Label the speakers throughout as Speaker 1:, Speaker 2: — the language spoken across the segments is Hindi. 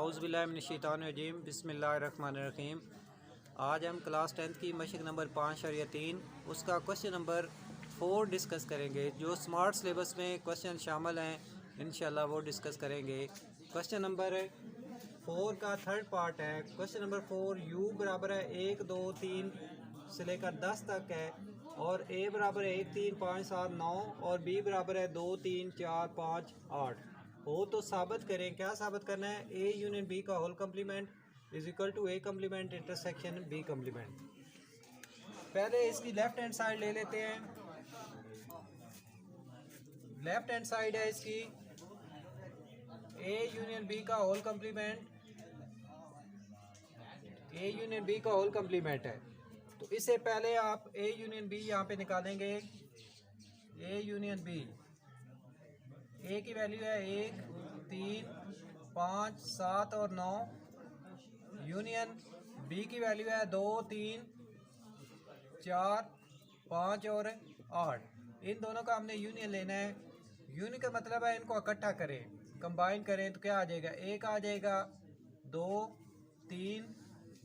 Speaker 1: औज़ुबिल्लाहिमिनश्शैतानिर्रजीम बिस्मिल्लाहिर्रहमानिर्रहीम। आज हम क्लास 10th की मशक नंबर 5/3 उसका क्वेश्चन नंबर 4 डिस्कस करेंगे। जो स्मार्ट सिलेबस में क्वेश्चन शामिल हैं इंशाल्लाह वो डिस्कस करेंगे। क्वेश्चन नंबर 4 का थर्ड पार्ट है। क्वेश्चन नंबर 4 u बराबर है 1 2 3 से लेकर 10 तक है और a बराबर है 1 3 5 7 9 और b बराबर है 2 3 4 5 8 हो तो साबित करें। क्या साबित करना है? a यूनियन b का whole complement is equal to a complement intersection b complement. पहले इसकी लेफ्ट हैंड साइड ले लेते हैं। लेफ्ट हैंड साइड है इसकी a यूनियन b का whole complement, a union b का होल कम्प्लीमेंट है। तो इससे पहले आप a यूनियन b यहाँ पे निकालेंगे। a यूनियन b, a की वैल्यू है 1 3 5 7 और 9, यूनियन b की वैल्यू है 2 3 4 5 और 8। इन दोनों का हमने यूनियन लेना है। यूनियन का मतलब है इनको इकट्ठा करें, कंबाइन करें तो क्या आ जाएगा? 1 आ जाएगा, 2 3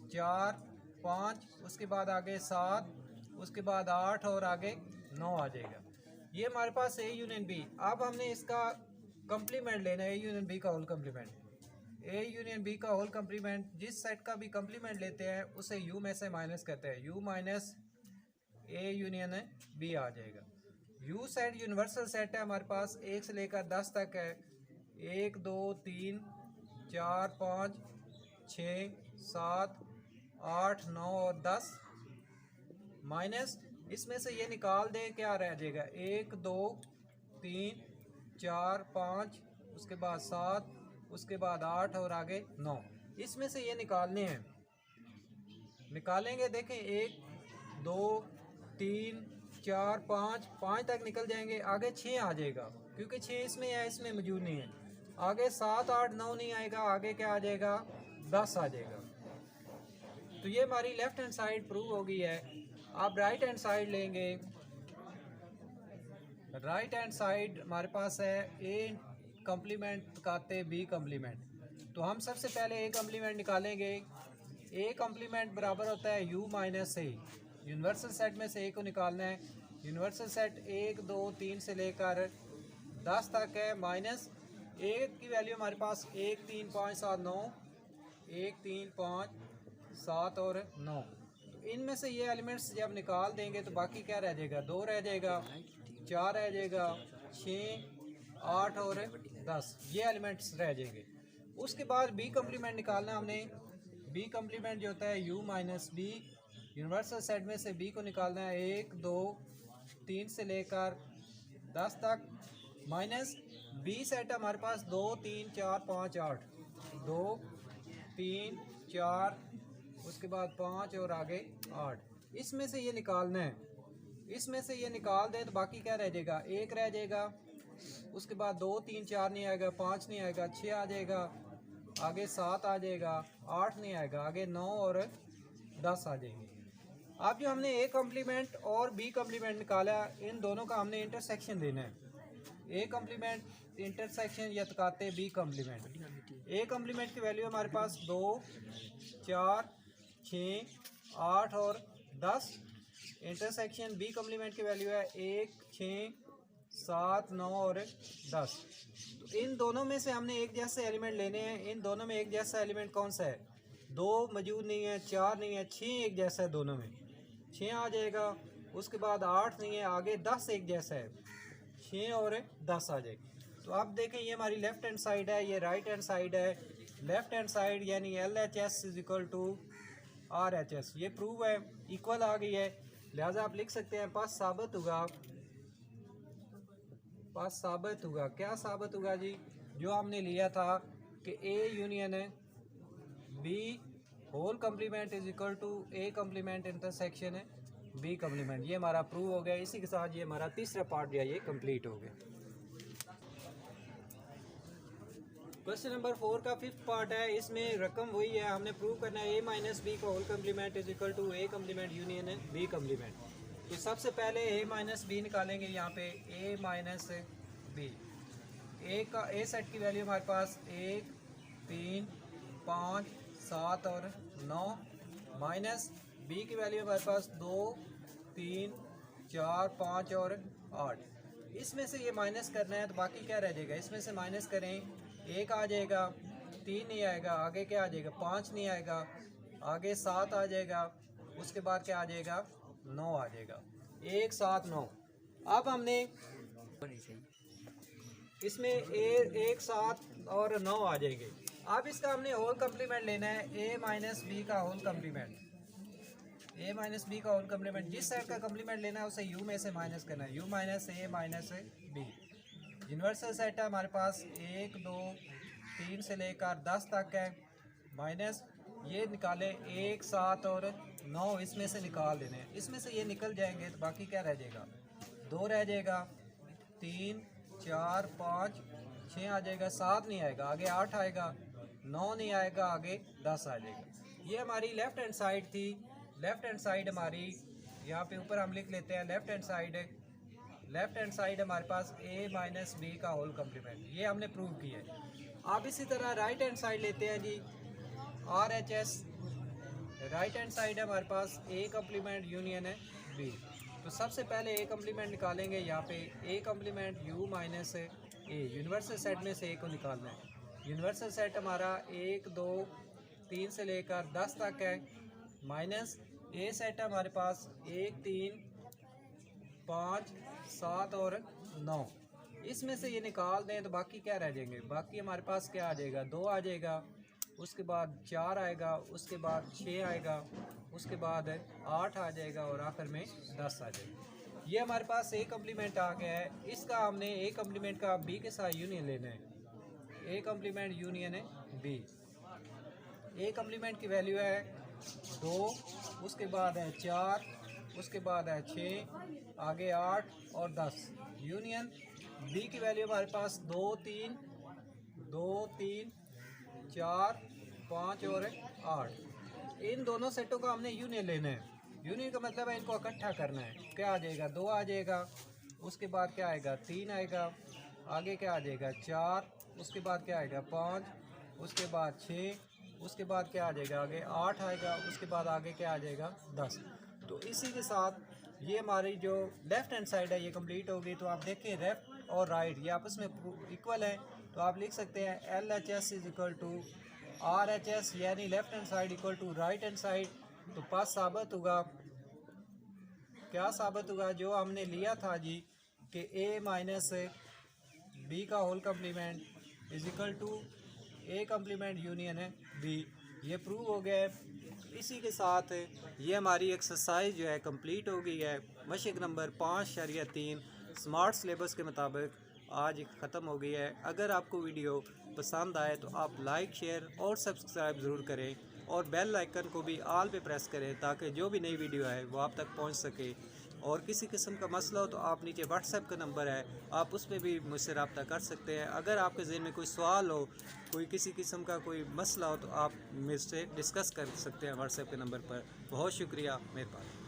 Speaker 1: 4 5, उसके बाद आगे 7, उसके बाद 8 और आगे 9 आ जाएगा। ये हमारे पास ए यूनियन बी। अब हमने इसका कम्प्लीमेंट लेना है, ए यूनियन बी का whole complement. A union b का होल कम्प्लीमेंट जिस सेट का भी कम्प्लीमेंट लेते हैं उसे यू में से माइनस करते हैं। U minus A union B आ जाएगा। यू सेट यूनिवर्सल सेट है हमारे पास, 1 से लेकर 10 तक है। 1 2 3 4 5 6 7 8 9 और 10 माइनस इसमें से ये निकाल दें, क्या रह जाएगा? 1 2 3 4 5, उसके बाद 7, उसके बाद 8 और आगे 9। इसमें से ये निकालने हैं, निकालेंगे। देखें 1 2 3 4 5, 5 तक निकल जाएंगे। आगे 6 आ जाएगा क्योंकि 6 इसमें है, इसमें मौजूद नहीं है। आगे 7 8 9 नहीं आएगा, आगे क्या आ जाएगा? 10 आ जाएगा। तो ये हमारी लेफ्ट हैंड साइड प्रूव हो गई है। आप राइट हैंड साइड लेंगे। राइट हैंड साइड हमारे पास है ए कम्प्लीमेंट काते बी कम्प्लीमेंट। तो हम सबसे पहले ए कम्प्लीमेंट निकालेंगे। ए कम्प्लीमेंट बराबर होता है यू माइनस ए। यूनिवर्सल सेट में से ए को निकालना है। यूनिवर्सल सेट 1 2 3 से लेकर 10 तक है। माइनस ए की वैल्यू हमारे पास 1 3 5 7 9, 1 3 5 7 और 9। तो इनमें से ये एलिमेंट्स जब निकाल देंगे तो बाकी क्या रह जाएगा? 2 रह जाएगा, 4 रह जाएगा, 6 8 और 10 ये एलिमेंट्स रह जाएंगे। उसके बाद बी कम्प्लीमेंट निकालना हमने। बी कम्प्लीमेंट जो होता है U minus B. Universal set में से बी को निकालना है 1 2 3 से लेकर 10 तक। माइनस बी सेट हमारे पास 2 3 4 5 8, 2 3 4, उसके बाद 5 और आगे 8। इसमें से ये निकालना है। इसमें से ये निकाल दें तो बाकी क्या रह जाएगा? 1 रह जाएगा, उसके बाद 2 3 4 नहीं आएगा, 5 नहीं आएगा, 6 आ जाएगा, आगे 7 आ जाएगा, 8 नहीं आएगा, आगे 9 और 10 आ जाएंगे। अब जो हमने ए कम्प्लीमेंट और बी कम्प्लीमेंट निकाला, इन दोनों का हमने इंटरसेक्शन देना है। ए कम्प्लीमेंट इंटरसेक्शन या तकाते बी कम्प्लीमेंट। ए कम्प्लीमेंट की वैल्यू हमारे पास 2 4 6 8 और 10। इंटरसेक्शन बी कम्प्लीमेंट की वैल्यू है 1 6 7 9 और 10। तो इन दोनों में से हमने एक जैसे एलिमेंट लेने हैं। इन दोनों में एक जैसा एलिमेंट कौन सा है? 2 मौजूद नहीं है, 4 नहीं है, 6 एक जैसा है। दोनों में 6 आ जाएगा, उसके बाद 8 नहीं है, आगे 10 एक जैसा है, 6 और 10 आ जाएगा। तो अब देखें ये हमारी लेफ्ट हैंड साइड है, ये राइट हैंड साइड है। लेफ्ट हैंड साइड यानी LHS is equal to RHS, ये प्रूव है, इक्वल आ गई है। लिहाजा आप लिख सकते हैं पास साबित होगा। पास साबित होगा, क्या साबित होगा जी? जो हमने लिया था कि A union B whole complement is equal to A complement intersection B complement. ये हमारा प्रूव हो गया। इसी के साथ ये हमारा तीसरा पार्ट जो है ये कंप्लीट हो गया। क्वेश्चन नंबर 4 का 5th पार्ट है। इसमें रकम वही है, हमने प्रूव करना है A माइनस बी का whole complement is equal to A complement union B complement. तो सबसे पहले A माइनस बी निकालेंगे। यहाँ पे A माइनस बी, A का A सेट की वैल्यू हमारे पास 1 3 5, 7 और 9 माइनस बी की वैल्यू हमारे पास 2, 3, 4, 5 और 8। इसमें से ये माइनस करना है तो बाकी क्या रह जाएगा, इसमें से माइनस करें, 1 आ जाएगा, 3 नहीं आएगा, आगे क्या आ जाएगा, 5 नहीं आएगा, आगे 7 आ जाएगा, उसके बाद क्या आ जाएगा, 9 आ जाएगा। 1, 7, 9। अब हमने इसमें 1, 7 और 9 आ जाएंगे। अब इसका हमने होल कम्प्लीमेंट लेना है, a माइनस बी का whole complement. a minus B का होल कम्प्लीमेंट, जिस साइड का कम्प्लीमेंट लेना है उसे u में से माइनस करना है, u minus a minus b। Universal set है हमारे पास 1, 2, 3 से लेकर 10 तक है, माइनस ये निकाले 1, 7 और 9, इसमें से निकाल देने हैं। इसमें से ये निकल जाएंगे तो बाकी क्या रह जाएगा, 2 रह जाएगा, 3, 4, 5, 6 आ जाएगा, 7 नहीं आएगा, आगे 8 आएगा, 9 नहीं आएगा, आगे 10 आ जाएगा। ये हमारी लेफ्ट हैंड साइड थी। लेफ्ट हैंड साइड हमारी यहाँ पे ऊपर हम लिख लेते हैं, लेफ्ट हैंड साइड हमारे पास a माइनस बी का होल कम्प्लीमेंट, ये हमने प्रूव किया है। आप इसी तरह राइट हैंड साइड लेते हैं जी, RHS। राइट हैंड साइड है हमारे पास a कम्प्लीमेंट यूनियन है b। तो सबसे पहले a कम्प्लीमेंट निकालेंगे, यहाँ पे a complement u minus a, universal set में से a को निकालना है। यूनिवर्सल सेट हमारा 1, 2, 3 से लेकर 10 तक है, माइनस a सेट है हमारे पास 1, 3, 5, 7 और 9। इसमें से ये निकाल दें तो बाकी क्या रह जाएंगे, बाकी हमारे पास क्या आ जाएगा, 2 आ जाएगा, उसके बाद 4 आएगा, उसके बाद 6 आएगा, उसके बाद 8 आ जाएगा और आखिर में 10 आ जाएगा। ये हमारे पास a कम्प्लीमेंट आ गया है। इसका हमने a कम्प्लीमेंट का b के साथ यूनियन लेना है, a कम्प्लीमेंट यूनियन है b। a कम्प्लीमेंट की वैल्यू है 2, उसके बाद है 4, उसके बाद है 6, आगे 8 और 10। यूनियन b की वैल्यू हमारे पास 2, 3, 4, 5 और 8। इन दोनों सेटों का हमने यूनियन लेना है। यूनियन का मतलब है इनको इकट्ठा करना है। क्या आ जाएगा, 2 आ जाएगा, उसके बाद क्या आएगा, 3 आएगा, आगे क्या आ जाएगा, 4, उसके बाद क्या आएगा, 5, उसके बाद 6, उसके बाद क्या आ जाएगा, आगे 8 आएगा, उसके बाद आगे क्या आ जाएगा, 10। तो इसी के साथ ये हमारी जो लेफ़्ट हैंड साइड है ये कंप्लीट होगी। तो आप देखें लेफ़्ट और राइट ये आपस में इक्वल है, तो आप लिख सकते हैं LHS is equal to RHS, यानी left hand side equal to right hand side. तो पास साबित होगा, क्या साबित होगा, जो हमने लिया था जी कि a माइनस बी का whole complement is equal to a complement union है b, ये प्रूव हो गया है। इसी के साथ ये हमारी एक्सरसाइज जो है कंप्लीट हो गई है। मशक नंबर 5.3 स्मार्ट सिलेबस के मुताबिक आज ख़त्म हो गई है। अगर आपको वीडियो पसंद आए तो आप लाइक, शेयर और सब्सक्राइब ज़रूर करें और बेल आइकन को भी ऑल पे प्रेस करें ताकि जो भी नई वीडियो है वो आप तक पहुंच सके। और किसी किस्म का मसला हो तो आप नीचे व्हाट्सएप का नंबर है, आप उस पर भी मुझसे रब्ता कर सकते हैं। अगर आपके ज़हन में कोई सवाल हो, कोई किसी किस्म का कोई मसला हो तो आप मुझसे डिस्कस कर सकते हैं व्हाट्सएप के नंबर पर। बहुत शुक्रिया, मेहरबानी।